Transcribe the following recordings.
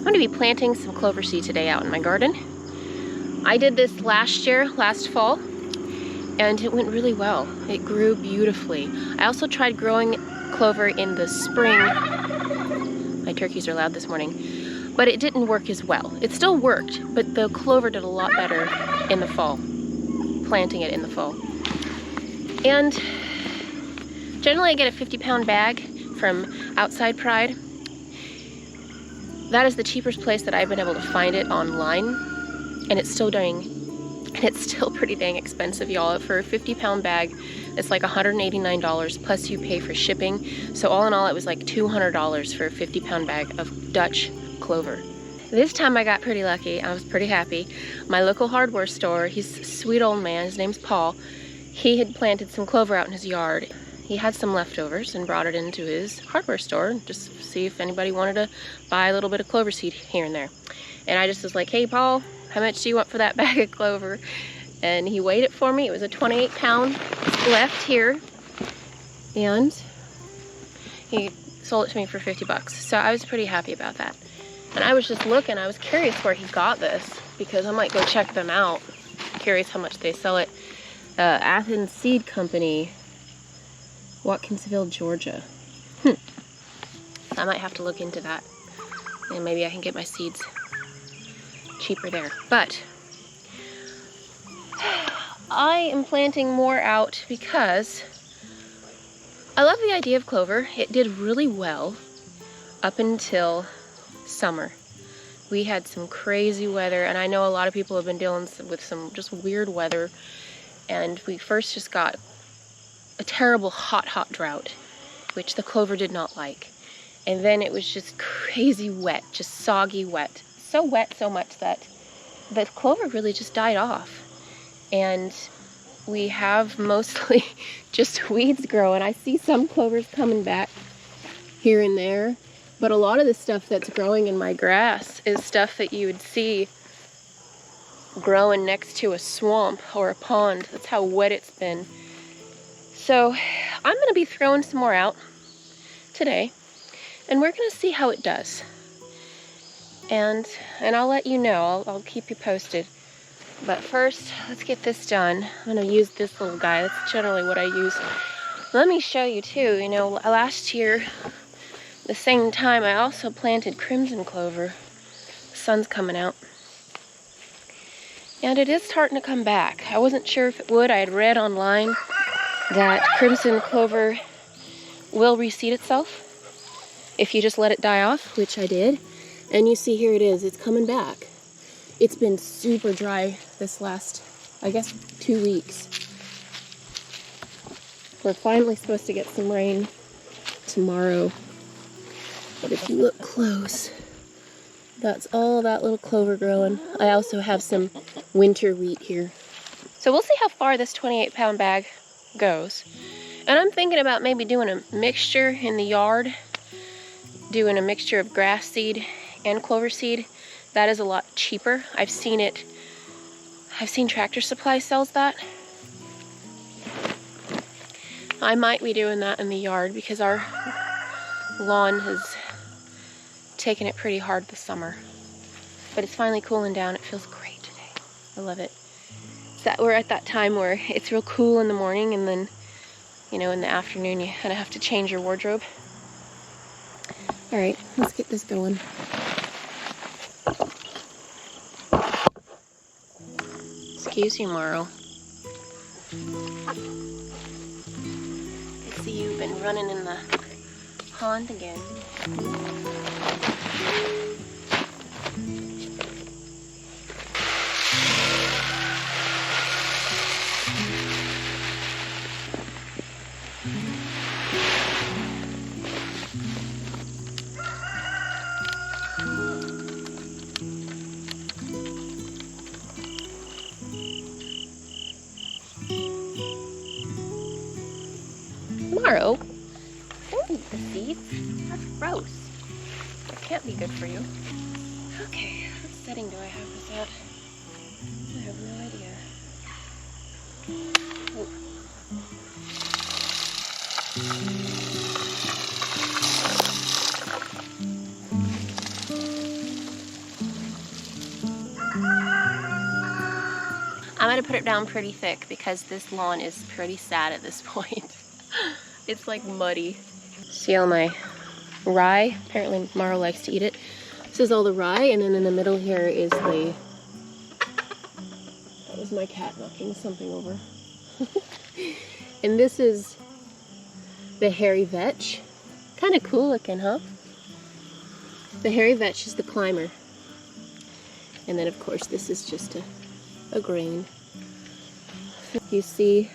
I'm going to be planting some clover seed today out in my garden. I did this last fall, and it went really well. It grew beautifully. I also tried growing clover in the spring. My turkeys are loud this morning, but it didn't work as well. It still worked, but the clover did a lot better in the fall, planting it in the fall. And generally I get a 50-pound bag from Outside Pride. That is the cheapest place that I've been able to find it online, and it's still pretty dang expensive, y'all. For a 50-pound bag, it's like $189 plus you pay for shipping. So all in all, it was like $200 for a 50-pound bag of Dutch clover. This time I got pretty lucky. I was pretty happy. My local hardware store, he's a sweet old man, his name's Paul. He had planted some clover out in his yard. He had some leftovers and brought it into his hardware store just to see if anybody wanted to buy a little bit of clover seed here and there. And I just was like, hey Paul, how much do you want for that bag of clover? And he weighed it for me. It was a 28-pound left here. And he sold it to me for 50 bucks. So I was pretty happy about that. And I was just looking, I was curious where he got this because I might go check them out. Curious how much they sell it. Athens Seed Company, Watkinsville, Georgia. I might have to look into that. And maybe I can get my seeds cheaper there. But I am planting more out because I love the idea of clover. It did really well up until summer. We had some crazy weather, and I know a lot of people have been dealing with some just weird weather, and we first just got a terrible hot drought, which the clover did not like. And then it was just crazy wet, just soggy wet. So wet so much that the clover really just died off. And we have mostly just weeds growing. I see some clovers coming back here and there, but a lot of the stuff that's growing in my grass is stuff that you would see growing next to a swamp or a pond. That's how wet it's been. So I'm going to be throwing some more out today, and we're going to see how it does. And I'll let you know. I'll keep you posted. But first, let's get this done. I'm going to use this little guy. That's generally what I use. Let me show you too. You know, last year, the same time, I also planted crimson clover. The sun's coming out. And it is starting to come back. I wasn't sure if it would. I had read online that crimson clover will reseed itself if you just let it die off, which I did. And you see here it is. It's coming back. It's been super dry this last, I guess, 2 weeks. We're finally supposed to get some rain tomorrow. But if you look close, that's all that little clover growing. I also have some winter wheat here. So we'll see how far this 28-pound bag goes. And I'm thinking about maybe doing a mixture in the yard, doing a mixture of grass seed and clover seed. That is a lot cheaper. I've seen Tractor Supply sells that. I might be doing that in the yard because our lawn has taken it pretty hard this summer. But it's finally cooling down. It feels great today. I love it. We're at that time where it's real cool in the morning, and then, you know, in the afternoon you kind of have to change your wardrobe. All right, let's get this going. Excuse you, Morrow. I see you've been running in the pond again. Tomorrow, don't eat the seeds. That's gross. It can't be good for you. Okay, what setting do I have this at? I have no idea. Oh. I'm gonna put it down pretty thick because this lawn is pretty sad at this point. It's like muddy. See all my rye? Apparently Maro likes to eat it. This is all the rye, and then in the middle here is the... That was my cat knocking something over. And this is the hairy vetch. Kind of cool looking, huh? The hairy vetch is the climber. And then of course this is just a grain. You see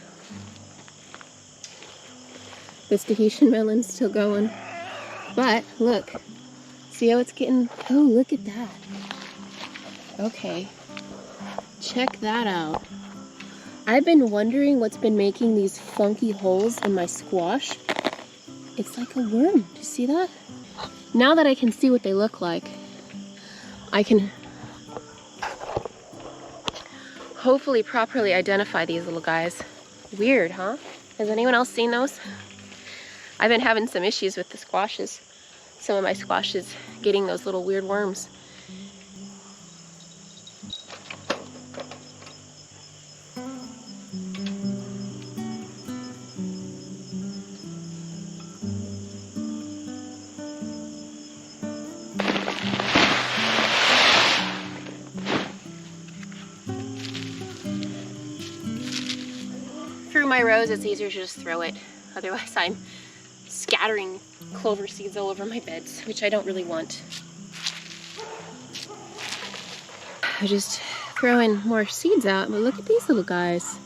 this Tahitian melon's still going. But look, see how it's getting, oh look at that. Okay, check that out. I've been wondering what's been making these funky holes in my squash. It's like a worm, do you see that? Now that I can see what they look like, I can hopefully properly identify these little guys. Weird, huh? Has anyone else seen those? I've been having some issues with the squashes. Some of my squashes getting those little weird worms. Through my rows, it's easier to just throw it. Otherwise, I'm scattering clover seeds all over my beds, which I don't really want. I just throwing more seeds out, but look at these little guys.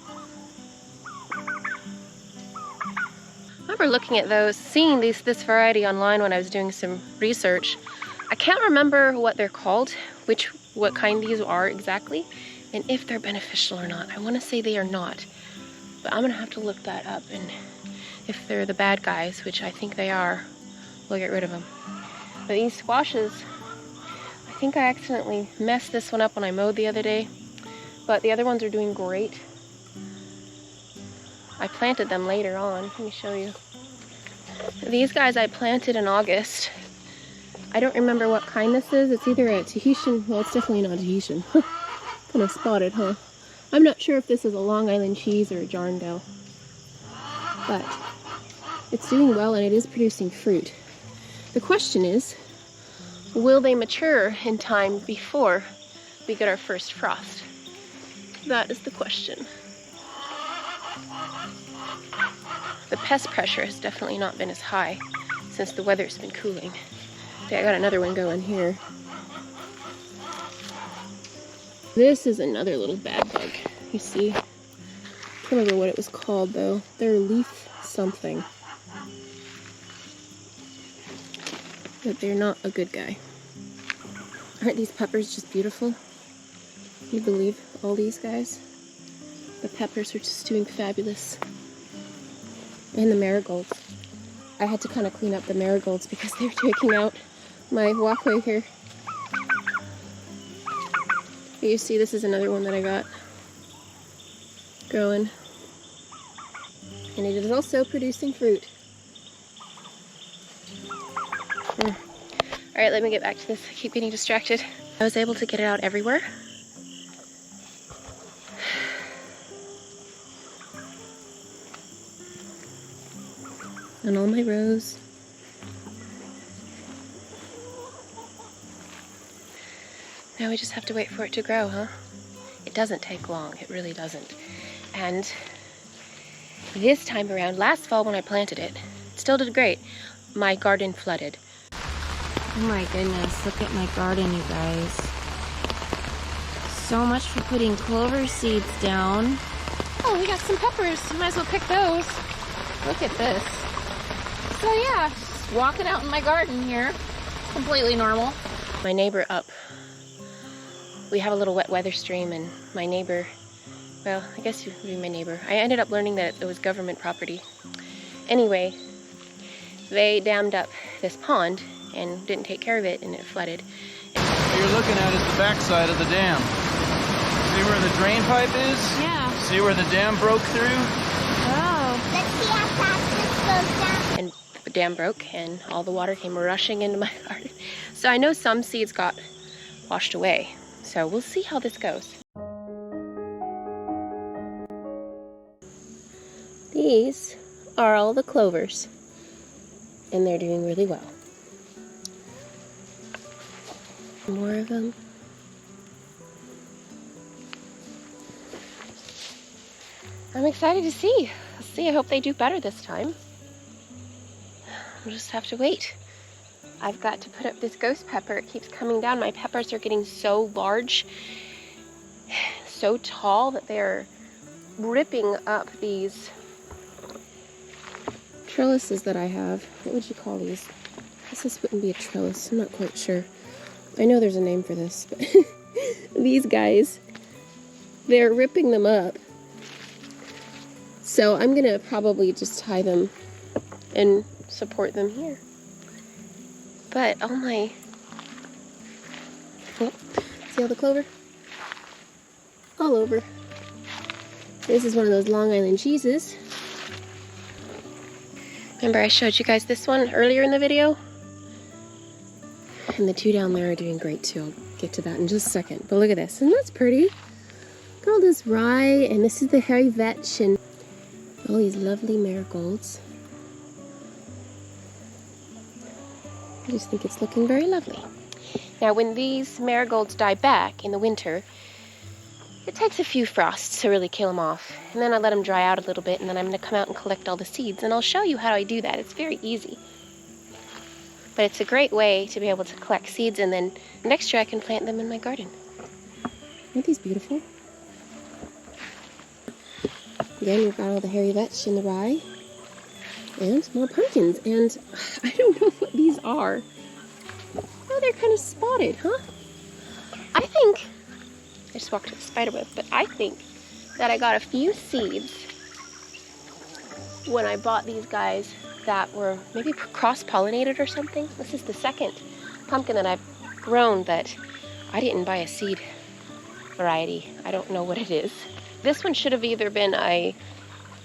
I remember looking at those, seeing this variety online when I was doing some research. I can't remember what they're called, what kind these are exactly, and if they're beneficial or not. I want to say they are not, but I'm gonna have to look that up, and if they're the bad guys, which I think they are, we'll get rid of them. But these squashes, I think I accidentally messed this one up when I mowed the other day, but the other ones are doing great. I planted them later on. Let me show you. These guys I planted in August. I don't remember what kind this is. It's either a Tahitian, well, it's definitely not Tahitian. Kind of spotted, huh? I'm not sure if this is a Long Island cheese or a Jarndale, but it's doing well and it is producing fruit. The question is, will they mature in time before we get our first frost? That is the question. The pest pressure has definitely not been as high since the weather's been cooling. Okay, I got another one going here. This is another little bad bug, you see. I can't remember what it was called though. They're leaf something. But they're not a good guy. Aren't these peppers just beautiful? Can you believe all these guys? The peppers are just doing fabulous. And the marigolds. I had to kind of clean up the marigolds because they're taking out my walkway here. You see, this is another one that I got growing. And it is also producing fruit. Alright, let me get back to this. I keep getting distracted. I was able to get it out everywhere. On all my rows. Now we just have to wait for it to grow, huh? It doesn't take long, it really doesn't. And this time around, last fall when I planted it, it still did great. My garden flooded. Oh my goodness, look at my garden, you guys. So much for putting clover seeds down. Oh, we got some peppers. Might as well pick those. Look at this. So yeah, just walking out in my garden here. Completely normal. My neighbor up. We have a little wet weather stream, and my neighbor, well, I guess you would be my neighbor. I ended up learning that it was government property. Anyway, they dammed up this pond and didn't take care of it, and it flooded. What you're looking at is the backside of the dam. See where the drain pipe is? Yeah. See where the dam broke through? Oh. Let's see how fast this goes down. And the dam broke, and all the water came rushing into my garden. So I know some seeds got washed away, So we'll see how this goes. These are all the clovers, and they're doing really well. More of them. I'm excited to see. Let's see, I hope they do better this time. We'll just have to wait. I've got to put up this ghost pepper. It keeps coming down. My peppers are getting so large, so tall that they're ripping up these trellises that I have. What would you call these? I guess this wouldn't be a trellis. I'm not quite sure. I know there's a name for this, but these guys, they're ripping them up. So I'm gonna probably just tie them and support them here. But oh my, see all the clover? All over. This is one of those Long Island cheeses. Remember I showed you guys this one earlier in the video? And the two down there are doing great too. I'll get to that in just a second. But look at this, and that's pretty. Look at all this rye, and this is the hairy vetch, and all these lovely marigolds. I just think it's looking very lovely. Now when these marigolds die back in the winter, it takes a few frosts to really kill them off. And then I let them dry out a little bit, and then I'm going to come out and collect all the seeds. And I'll show you how I do that. It's very easy. But it's a great way to be able to collect seeds, and then next year I can plant them in my garden. Aren't these beautiful? Again, we've got all the hairy vetch and the rye. And more pumpkins. And I don't know what these are. Oh, they're kind of spotted, huh? I think... I just walked to the spiderweb, but I think that I got a few seeds when I bought these guys that were maybe cross-pollinated or something. This is the second pumpkin that I've grown that I didn't buy a seed variety. I don't know what it is. This one should have either been a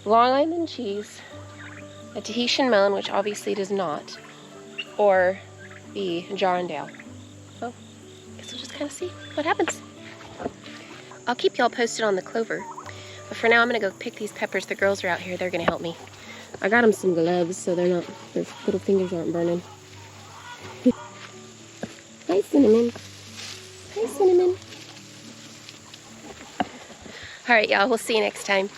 Long Island cheese, a Tahitian melon, which obviously it is not, or the Jarondale. So, I guess we'll just kind of see what happens. I'll keep y'all posted on the clover, but for now I'm gonna go pick these peppers. The girls are out here, they're gonna help me. I got them some gloves so their little fingers aren't burning. Hi, Cinnamon. Hi, Cinnamon. All right, y'all, we'll see you next time.